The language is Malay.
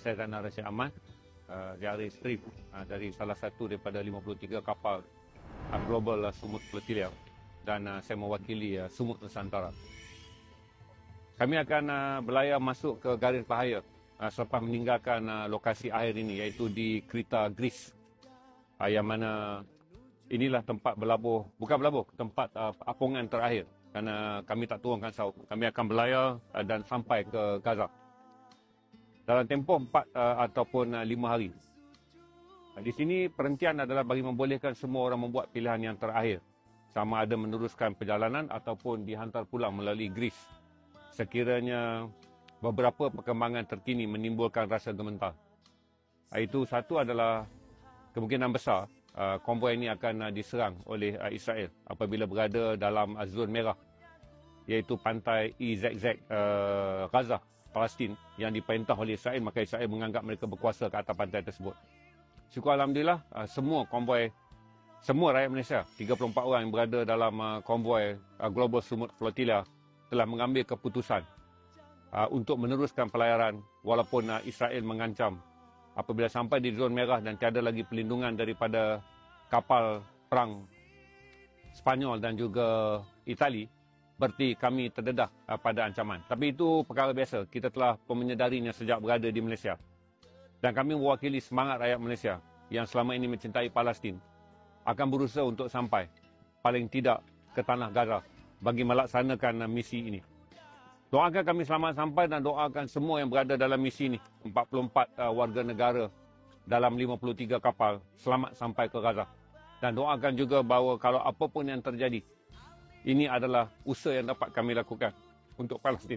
Saya Zainal Rashid Ahmad, dari strip dari salah satu daripada 53 kapal Global Sumut Flotilla, dan saya mewakili Sumut Nusantara. Kami akan berlayar masuk ke garis bahaya selepas meninggalkan lokasi akhir ini, iaitu di Kreta, Greece, yang mana inilah tempat berlabuh, bukan berlabuh, tempat apungan terakhir, kerana kami tak turunkan saut. Kami akan berlayar dan sampai ke Gaza dalam tempoh 4 ataupun 5 hari. Di sini perhentian adalah bagi membolehkan semua orang membuat pilihan yang terakhir, sama ada meneruskan perjalanan ataupun dihantar pulang melalui Greece sekiranya beberapa perkembangan terkini menimbulkan rasa gementar. Itu satu adalah kemungkinan besar konvoi ini akan diserang oleh Israel apabila berada dalam zon merah, iaitu pantai EZZ Gaza, Palestin, yang diperintah oleh Israel, maka Israel menganggap mereka berkuasa ke atas pantai tersebut. Syukur Alhamdulillah, semua konvoi, semua rakyat Malaysia, 34 orang yang berada dalam konvoi Global Sumut Flotilla telah mengambil keputusan untuk meneruskan pelayaran walaupun Israel mengancam apabila sampai di zon merah dan tiada lagi perlindungan daripada kapal perang Spanyol dan juga Itali, berarti kami terdedah pada ancaman. Tapi itu perkara biasa, kita telah menyedarinya sejak berada di Malaysia. Dan kami mewakili semangat rakyat Malaysia yang selama ini mencintai Palestin, akan berusaha untuk sampai paling tidak ke tanah Gaza bagi melaksanakan misi ini. Doakan kami selamat sampai dan doakan semua yang berada dalam misi ini, 44 warga negara dalam 53 kapal, selamat sampai ke Gaza. Dan doakan juga bahawa kalau apapun yang terjadi, ini adalah usaha yang dapat kami lakukan untuk Palestin.